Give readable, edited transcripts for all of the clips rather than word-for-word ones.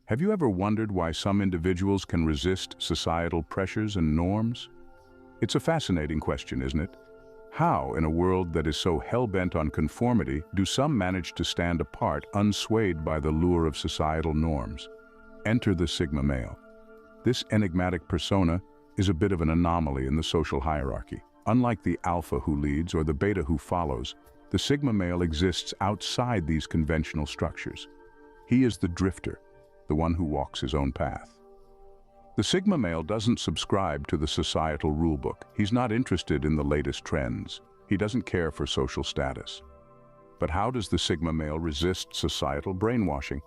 Have you ever wondered why some individuals can resist societal pressures and norms? It's a fascinating question, isn't it? How, in a world that is so hell-bent on conformity, do some manage to stand apart, unswayed by the lure of societal norms? Enter the Sigma male. This enigmatic persona is a bit of an anomaly in the social hierarchy. Unlike the alpha who leads or the beta who follows, the Sigma male exists outside these conventional structures. He is the drifter, the one who walks his own path. The Sigma male doesn't subscribe to the societal rulebook. He's not interested in the latest trends. He doesn't care for social status. But how does the Sigma male resist societal brainwashing?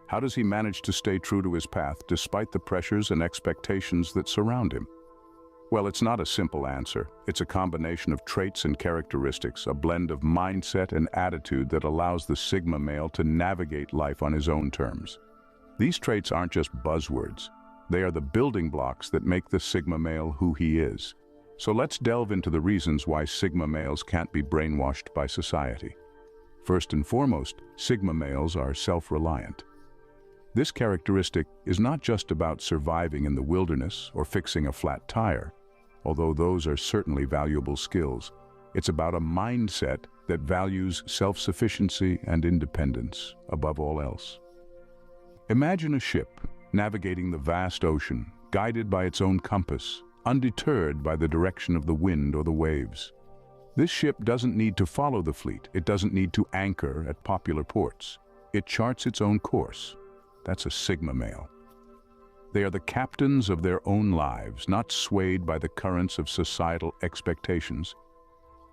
How does he manage to stay true to his path despite the pressures and expectations that surround him? Well, it's not a simple answer. It's a combination of traits and characteristics, a blend of mindset and attitude that allows the Sigma male to navigate life on his own terms. These traits aren't just buzzwords. They are the building blocks that make the Sigma male who he is. So let's delve into the reasons why Sigma males can't be brainwashed by society. First and foremost, Sigma males are self-reliant. This characteristic is not just about surviving in the wilderness or fixing a flat tire, although those are certainly valuable skills. It's about a mindset that values self-sufficiency and independence above all else. Imagine a ship navigating the vast ocean, guided by its own compass, undeterred by the direction of the wind or the waves. This ship doesn't need to follow the fleet. It doesn't need to anchor at popular ports. It charts its own course. That's a Sigma male. They are the captains of their own lives, not swayed by the currents of societal expectations.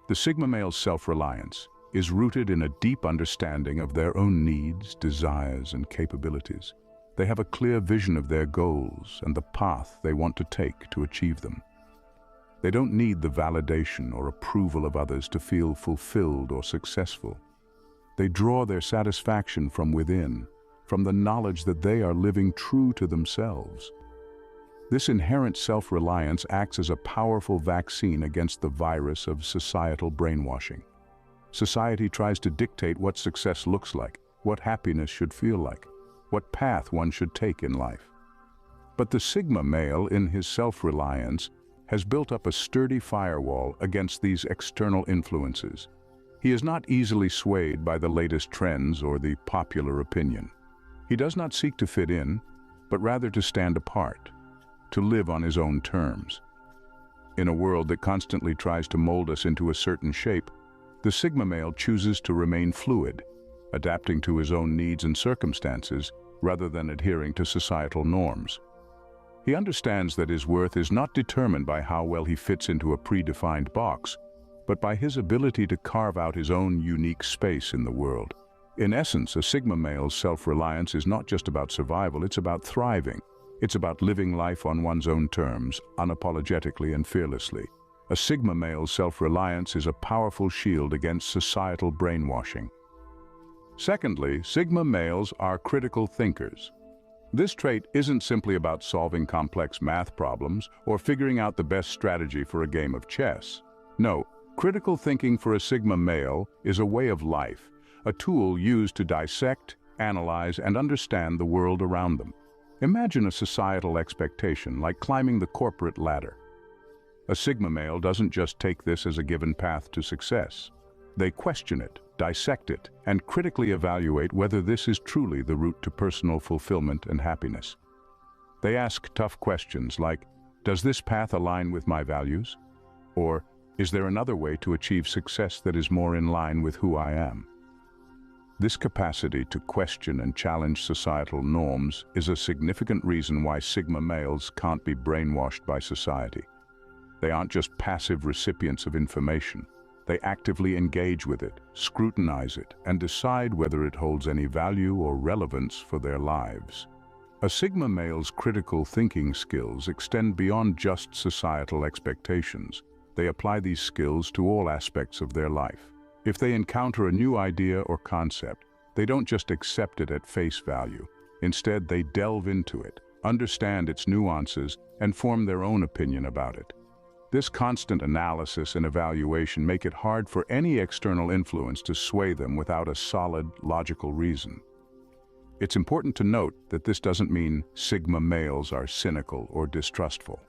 The Sigma male's self-reliance is rooted in a deep understanding of their own needs, desires, and capabilities. They have a clear vision of their goals and the path they want to take to achieve them. They don't need the validation or approval of others to feel fulfilled or successful. They draw their satisfaction from within, from the knowledge that they are living true to themselves. This inherent self-reliance acts as a powerful vaccine against the virus of societal brainwashing. Society tries to dictate what success looks like, what happiness should feel like, what path one should take in life. But the Sigma male, in his self-reliance, has built up a sturdy firewall against these external influences. He is not easily swayed by the latest trends or the popular opinion. He does not seek to fit in, but rather to stand apart, to live on his own terms. In a world that constantly tries to mold us into a certain shape, the Sigma male chooses to remain fluid, adapting to his own needs and circumstances rather than adhering to societal norms. He understands that his worth is not determined by how well he fits into a predefined box, but by his ability to carve out his own unique space in the world. In essence, a Sigma male's self-reliance is not just about survival, it's about thriving. It's about living life on one's own terms, unapologetically and fearlessly. A Sigma male's self-reliance is a powerful shield against societal brainwashing. Secondly, Sigma males are critical thinkers. This trait isn't simply about solving complex math problems or figuring out the best strategy for a game of chess. No, critical thinking for a Sigma male is a way of life, a tool used to dissect, analyze, and understand the world around them. Imagine a societal expectation like climbing the corporate ladder. A Sigma male doesn't just take this as a given path to success. They question it, dissect it, and critically evaluate whether this is truly the route to personal fulfillment and happiness. They ask tough questions like, does this path align with my values? Or, is there another way to achieve success that is more in line with who I am? This capacity to question and challenge societal norms is a significant reason why Sigma males can't be brainwashed by society. They aren't just passive recipients of information. They actively engage with it, scrutinize it, and decide whether it holds any value or relevance for their lives. A Sigma male's critical thinking skills extend beyond just societal expectations. They apply these skills to all aspects of their life. If they encounter a new idea or concept, they don't just accept it at face value. Instead, they delve into it, understand its nuances, and form their own opinion about it. This constant analysis and evaluation make it hard for any external influence to sway them without a solid, logical reason. It's important to note that this doesn't mean Sigma males are cynical or distrustful.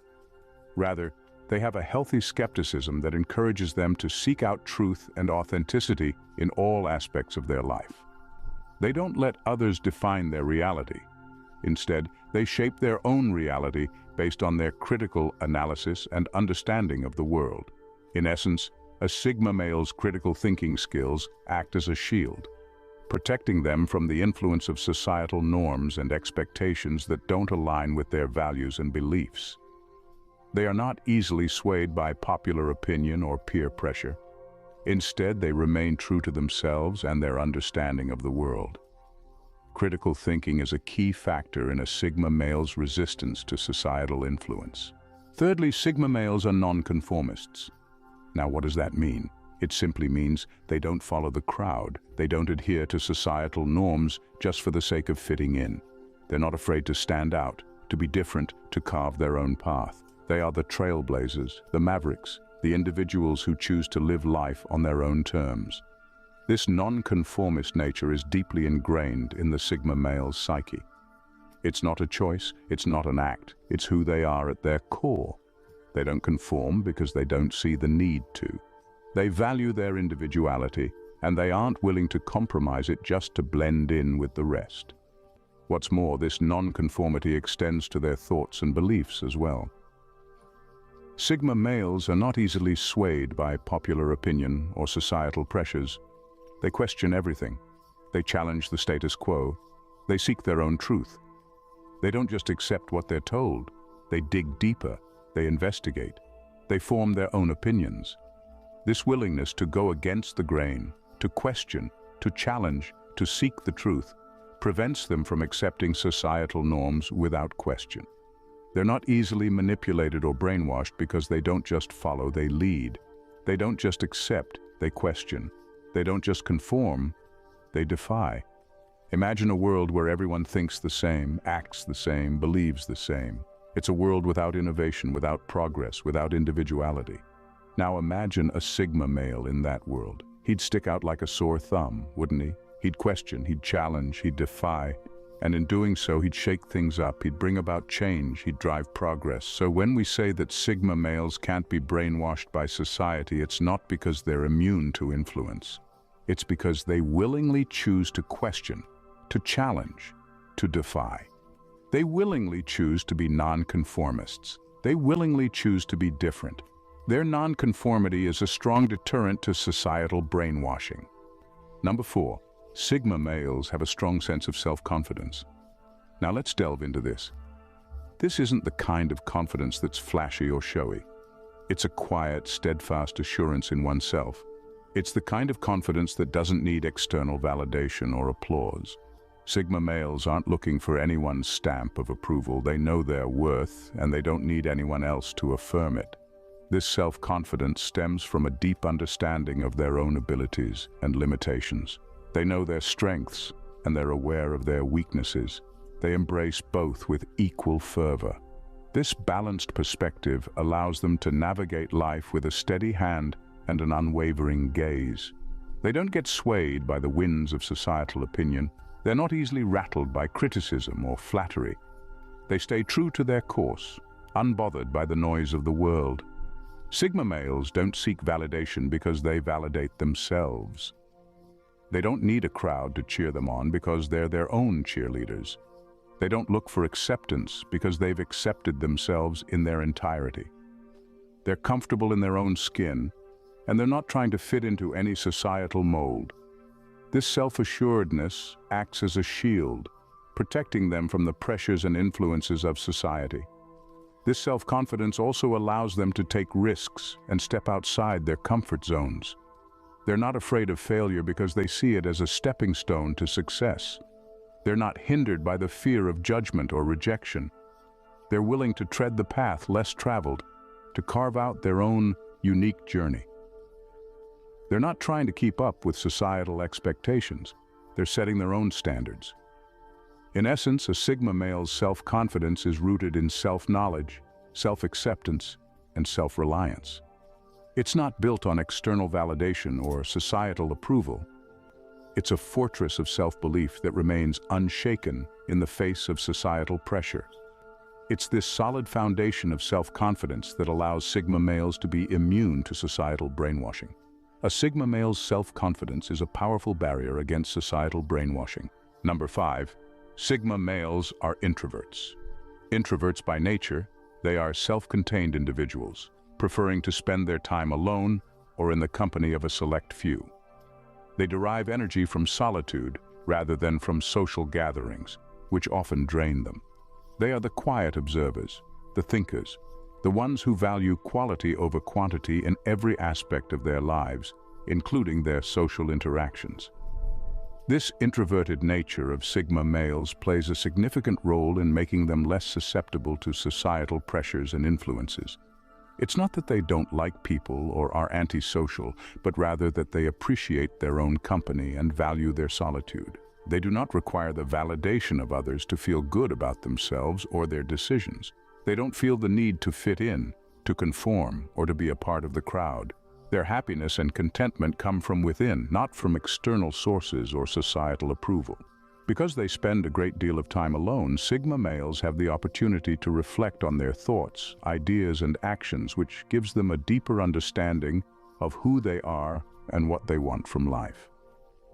Rather, they have a healthy skepticism that encourages them to seek out truth and authenticity in all aspects of their life. They don't let others define their reality. Instead, they shape their own reality based on their critical analysis and understanding of the world. In essence, a Sigma male's critical thinking skills act as a shield, protecting them from the influence of societal norms and expectations that don't align with their values and beliefs. They are not easily swayed by popular opinion or peer pressure. Instead, they remain true to themselves and their understanding of the world. Critical thinking is a key factor in a Sigma male's resistance to societal influence. Thirdly, Sigma males are nonconformists. Now, what does that mean? It simply means they don't follow the crowd. They don't adhere to societal norms just for the sake of fitting in. They're not afraid to stand out, to be different, to carve their own path. They are the trailblazers, the mavericks, the individuals who choose to live life on their own terms. This nonconformist nature is deeply ingrained in the Sigma male's psyche. It's not a choice, it's not an act, it's who they are at their core. They don't conform because they don't see the need to. They value their individuality, and they aren't willing to compromise it just to blend in with the rest. What's more, this nonconformity extends to their thoughts and beliefs as well. Sigma males are not easily swayed by popular opinion or societal pressures. They question everything. They challenge the status quo. They seek their own truth. They don't just accept what they're told. They dig deeper. They investigate. They form their own opinions. This willingness to go against the grain, to question, to challenge, to seek the truth, prevents them from accepting societal norms without question. They're not easily manipulated or brainwashed because they don't just follow, they lead. They don't just accept, they question. They don't just conform, they defy. Imagine a world where everyone thinks the same, acts the same, believes the same. It's a world without innovation, without progress, without individuality. Now imagine a Sigma male in that world. He'd stick out like a sore thumb, wouldn't he? He'd question, he'd challenge, he'd defy. And in doing so, he'd shake things up, he'd bring about change, he'd drive progress. So when we say that Sigma males can't be brainwashed by society, it's not because they're immune to influence. It's because they willingly choose to question, to challenge, to defy. They willingly choose to be nonconformists. They willingly choose to be different. Their nonconformity is a strong deterrent to societal brainwashing. Number 4, Sigma males have a strong sense of self-confidence. Now let's delve into this. This isn't the kind of confidence that's flashy or showy. It's a quiet, steadfast assurance in oneself. It's the kind of confidence that doesn't need external validation or applause. Sigma males aren't looking for anyone's stamp of approval. They know their worth, and they don't need anyone else to affirm it. This self-confidence stems from a deep understanding of their own abilities and limitations. They know their strengths, and they're aware of their weaknesses. They embrace both with equal fervor. This balanced perspective allows them to navigate life with a steady hand and an unwavering gaze. They don't get swayed by the winds of societal opinion. They're not easily rattled by criticism or flattery. They stay true to their course, unbothered by the noise of the world. Sigma males don't seek validation because they validate themselves. They don't need a crowd to cheer them on because they're their own cheerleaders. They don't look for acceptance because they've accepted themselves in their entirety. They're comfortable in their own skin, and they're not trying to fit into any societal mold. This self-assuredness acts as a shield, protecting them from the pressures and influences of society. This self-confidence also allows them to take risks and step outside their comfort zones. They're not afraid of failure because they see it as a stepping stone to success. They're not hindered by the fear of judgment or rejection. They're willing to tread the path less traveled, to carve out their own unique journey. They're not trying to keep up with societal expectations. They're setting their own standards. In essence, a Sigma male's self-confidence is rooted in self-knowledge, self-acceptance, and self-reliance. It's not built on external validation or societal approval. It's a fortress of self-belief that remains unshaken in the face of societal pressure. It's this solid foundation of self-confidence that allows Sigma males to be immune to societal brainwashing. A Sigma male's self-confidence is a powerful barrier against societal brainwashing. Number 5. Sigma males are introverts. Introverts by nature, they are self-contained individuals, preferring to spend their time alone or in the company of a select few. They derive energy from solitude rather than from social gatherings, which often drain them. They are the quiet observers, the thinkers, the ones who value quality over quantity in every aspect of their lives, including their social interactions. This introverted nature of Sigma males plays a significant role in making them less susceptible to societal pressures and influences. It's not that they don't like people or are antisocial, but rather that they appreciate their own company and value their solitude. They do not require the validation of others to feel good about themselves or their decisions. They don't feel the need to fit in, to conform, or to be a part of the crowd. Their happiness and contentment come from within, not from external sources or societal approval. Because they spend a great deal of time alone, Sigma males have the opportunity to reflect on their thoughts, ideas, and actions, which gives them a deeper understanding of who they are and what they want from life.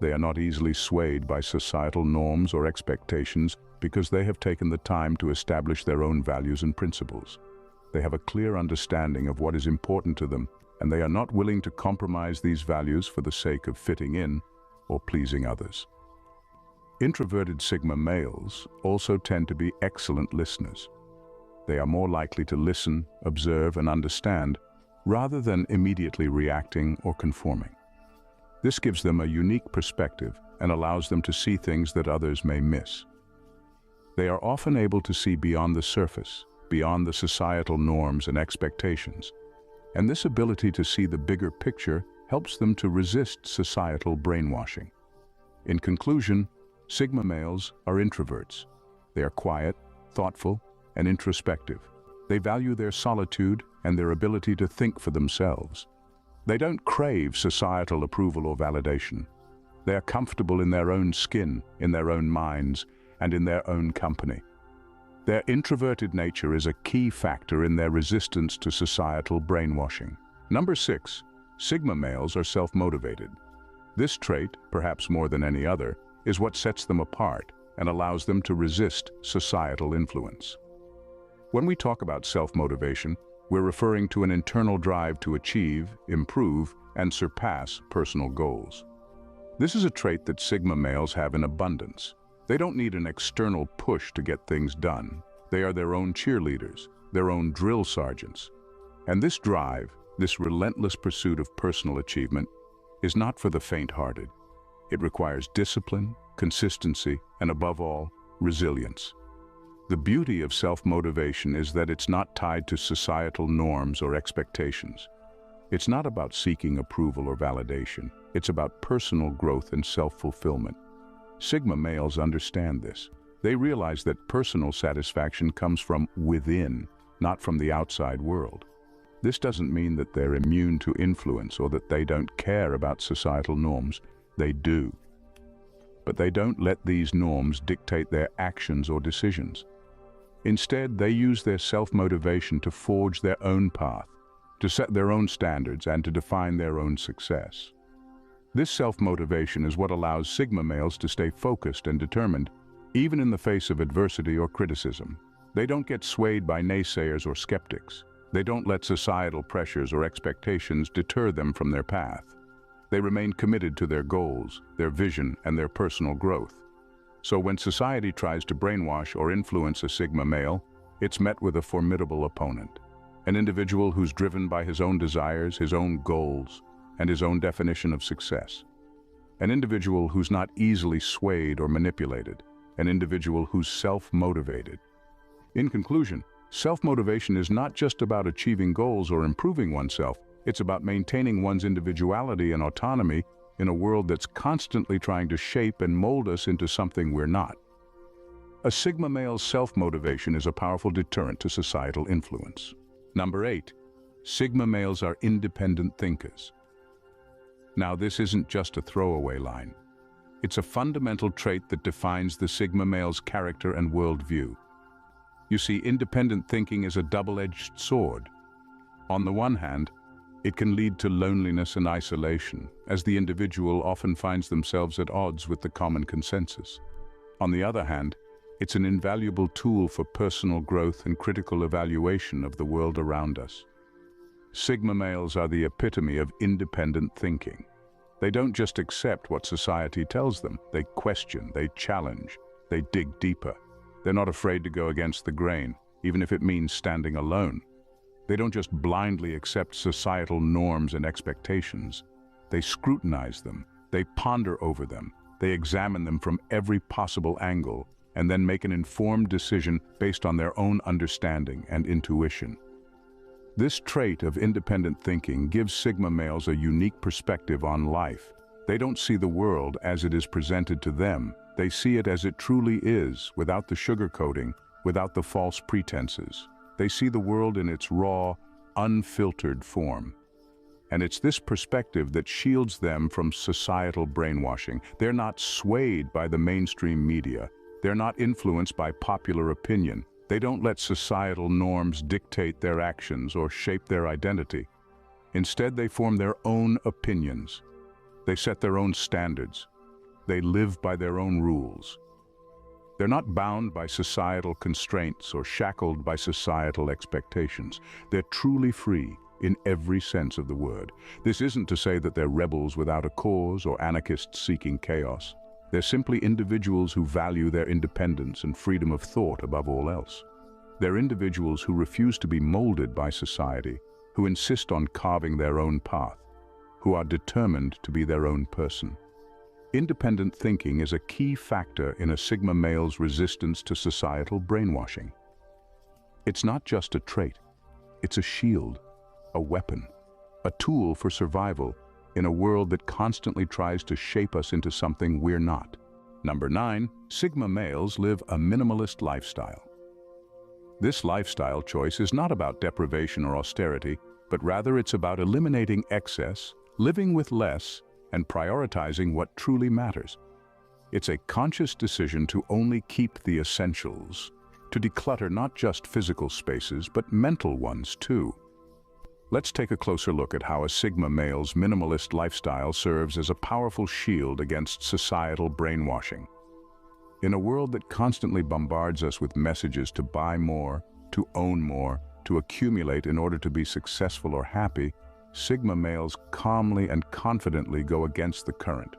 They are not easily swayed by societal norms or expectations because they have taken the time to establish their own values and principles. They have a clear understanding of what is important to them, and they are not willing to compromise these values for the sake of fitting in or pleasing others. Introverted Sigma males also tend to be excellent listeners. They are more likely to listen, observe, and understand, rather than immediately reacting or conforming. This gives them a unique perspective and allows them to see things that others may miss. They are often able to see beyond the surface, beyond the societal norms and expectations. And this ability to see the bigger picture helps them to resist societal brainwashing. In conclusion, Sigma males are introverts. They are quiet, thoughtful, and introspective. They value their solitude and their ability to think for themselves. They don't crave societal approval or validation. They are comfortable in their own skin, in their own minds, and in their own company. Their introverted nature is a key factor in their resistance to societal brainwashing. Number 6. Sigma males are self-motivated. This trait, perhaps more than any other, is what sets them apart and allows them to resist societal influence. When we talk about self-motivation, we're referring to an internal drive to achieve, improve, and surpass personal goals. This is a trait that Sigma males have in abundance. They don't need an external push to get things done. They are their own cheerleaders, their own drill sergeants. And this drive, this relentless pursuit of personal achievement, is not for the faint-hearted. It requires discipline, consistency, and above all, resilience. The beauty of self-motivation is that it's not tied to societal norms or expectations. It's not about seeking approval or validation. It's about personal growth and self-fulfillment. Sigma males understand this. They realize that personal satisfaction comes from within, not from the outside world. This doesn't mean that they're immune to influence or that they don't care about societal norms. They do. But they don't let these norms dictate their actions or decisions. Instead, they use their self-motivation to forge their own path, to set their own standards, and to define their own success. This self-motivation is what allows Sigma males to stay focused and determined, even in the face of adversity or criticism. They don't get swayed by naysayers or skeptics. They don't let societal pressures or expectations deter them from their path. They remain committed to their goals, their vision, and their personal growth. So when society tries to brainwash or influence a Sigma male, it's met with a formidable opponent, an individual who's driven by his own desires, his own goals, and his own definition of success. An individual who's not easily swayed or manipulated, an individual who's self-motivated. In conclusion, self-motivation is not just about achieving goals or improving oneself. It's about maintaining one's individuality and autonomy in a world that's constantly trying to shape and mold us into something we're not. A Sigma male's self-motivation is a powerful deterrent to societal influence. Number 8. Sigma males are independent thinkers. Now, this isn't just a throwaway line. It's a fundamental trait that defines the Sigma male's character and worldview. You see, independent thinking is a double-edged sword. On the one hand, it can lead to loneliness and isolation, as the individual often finds themselves at odds with the common consensus. On the other hand, it's an invaluable tool for personal growth and critical evaluation of the world around us. Sigma males are the epitome of independent thinking. They don't just accept what society tells them. They question, they challenge, they dig deeper. They're not afraid to go against the grain, even if it means standing alone. They don't just blindly accept societal norms and expectations. They scrutinize them, they ponder over them, they examine them from every possible angle, and then make an informed decision based on their own understanding and intuition. This trait of independent thinking gives Sigma males a unique perspective on life. They don't see the world as it is presented to them. They see it as it truly is, without the sugarcoating, without the false pretenses. They see the world in its raw, unfiltered form. And it's this perspective that shields them from societal brainwashing. They're not swayed by the mainstream media. They're not influenced by popular opinion. They don't let societal norms dictate their actions or shape their identity. Instead, they form their own opinions. They set their own standards. They live by their own rules. They're not bound by societal constraints or shackled by societal expectations. They're truly free in every sense of the word. This isn't to say that they're rebels without a cause or anarchists seeking chaos. They're simply individuals who value their independence and freedom of thought above all else. They're individuals who refuse to be molded by society, who insist on carving their own path, who are determined to be their own person. Independent thinking is a key factor in a Sigma male's resistance to societal brainwashing. It's not just a trait, it's a shield, a weapon, a tool for survival in a world that constantly tries to shape us into something we're not. Number 9, Sigma males live a minimalist lifestyle. This lifestyle choice is not about deprivation or austerity, but rather it's about eliminating excess, living with less, and prioritizing what truly matters. It's a conscious decision to only keep the essentials, to declutter not just physical spaces, but mental ones too. Let's take a closer look at how a Sigma male's minimalist lifestyle serves as a powerful shield against societal brainwashing. In a world that constantly bombards us with messages to buy more, to own more, to accumulate in order to be successful or happy, Sigma males calmly and confidently go against the current.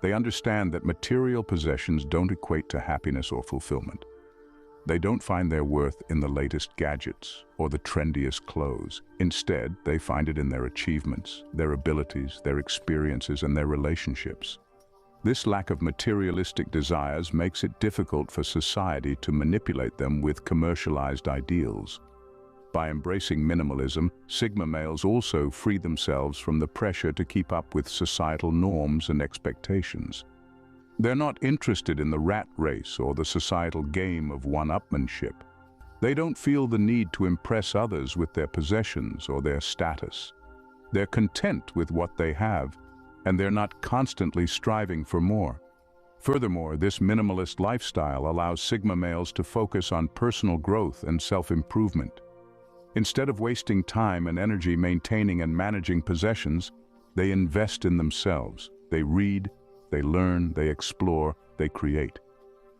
They understand that material possessions don't equate to happiness or fulfillment. They don't find their worth in the latest gadgets or the trendiest clothes. Instead, they find it in their achievements, their abilities, their experiences, and their relationships. This lack of materialistic desires makes it difficult for society to manipulate them with commercialized ideals. By embracing minimalism, Sigma males also free themselves from the pressure to keep up with societal norms and expectations. They're not interested in the rat race or the societal game of one-upmanship. They don't feel the need to impress others with their possessions or their status. They're content with what they have, and they're not constantly striving for more. Furthermore, this minimalist lifestyle allows Sigma males to focus on personal growth and self-improvement. Instead of wasting time and energy maintaining and managing possessions, they invest in themselves. They read, they learn, they explore, they create.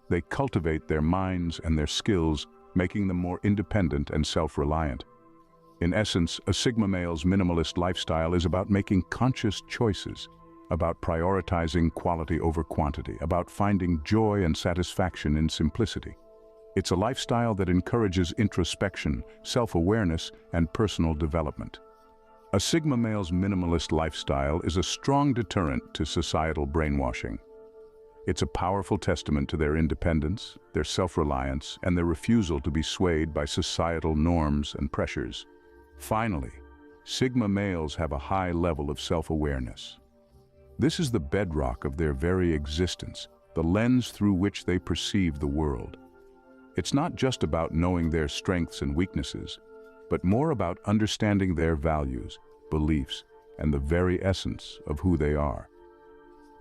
They cultivate their minds and their skills, making them more independent and self-reliant. In essence, a Sigma male's minimalist lifestyle is about making conscious choices, about prioritizing quality over quantity, about finding joy and satisfaction in simplicity. It's a lifestyle that encourages introspection, self-awareness, and personal development. A Sigma male's minimalist lifestyle is a strong deterrent to societal brainwashing. It's a powerful testament to their independence, their self-reliance, and their refusal to be swayed by societal norms and pressures. Finally, Sigma males have a high level of self-awareness. This is the bedrock of their very existence, the lens through which they perceive the world. It's not just about knowing their strengths and weaknesses, but more about understanding their values, beliefs, and the very essence of who they are.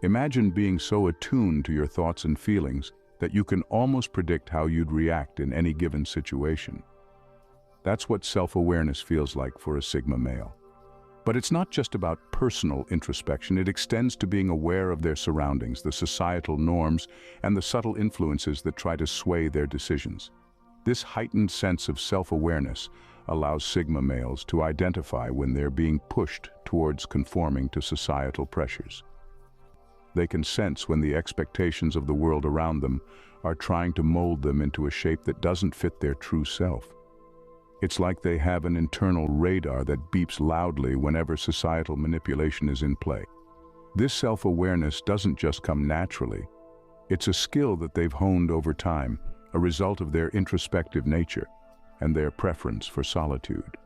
Imagine being so attuned to your thoughts and feelings that you can almost predict how you'd react in any given situation. That's what self-awareness feels like for a Sigma male. But it's not just about personal introspection, it extends to being aware of their surroundings, the societal norms, and the subtle influences that try to sway their decisions. This heightened sense of self-awareness allows Sigma males to identify when they're being pushed towards conforming to societal pressures. They can sense when the expectations of the world around them are trying to mold them into a shape that doesn't fit their true self. It's like they have an internal radar that beeps loudly whenever societal manipulation is in play. This self-awareness doesn't just come naturally. It's a skill that they've honed over time, a result of their introspective nature and their preference for solitude.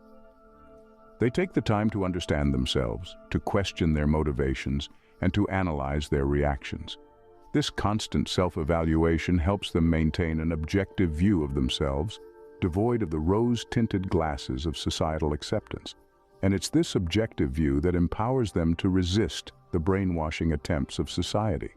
They take the time to understand themselves, to question their motivations, and to analyze their reactions. This constant self-evaluation helps them maintain an objective view of themselves, devoid of the rose-tinted glasses of societal acceptance. And it's this objective view that empowers them to resist the brainwashing attempts of society.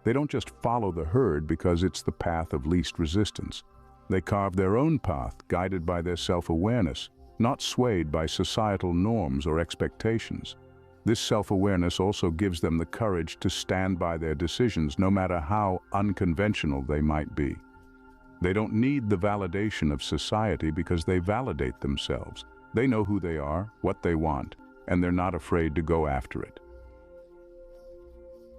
They don't just follow the herd because it's the path of least resistance. They carve their own path, guided by their self-awareness, not swayed by societal norms or expectations. This self-awareness also gives them the courage to stand by their decisions, no matter how unconventional they might be. They don't need the validation of society because they validate themselves. They know who they are, what they want, and they're not afraid to go after it.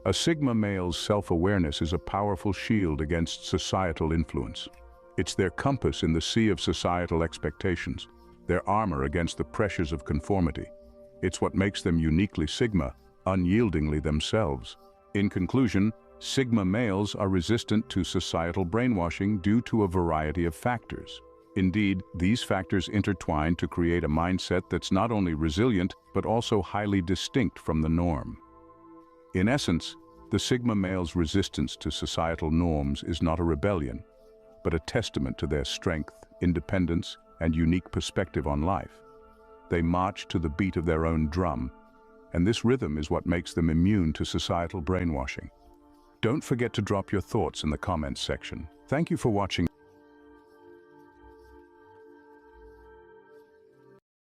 A Sigma male's self-awareness is a powerful shield against societal influence. It's their compass in the sea of societal expectations, their armor against the pressures of conformity. It's what makes them uniquely Sigma, unyieldingly themselves. In conclusion, Sigma males are resistant to societal brainwashing due to a variety of factors. Indeed, these factors intertwine to create a mindset that's not only resilient, but also highly distinct from the norm. In essence, the Sigma male's resistance to societal norms is not a rebellion, but a testament to their strength, independence, and unique perspective on life. They march to the beat of their own drum, and this rhythm is what makes them immune to societal brainwashing. Don't forget to drop your thoughts in the comments section. Thank you for watching.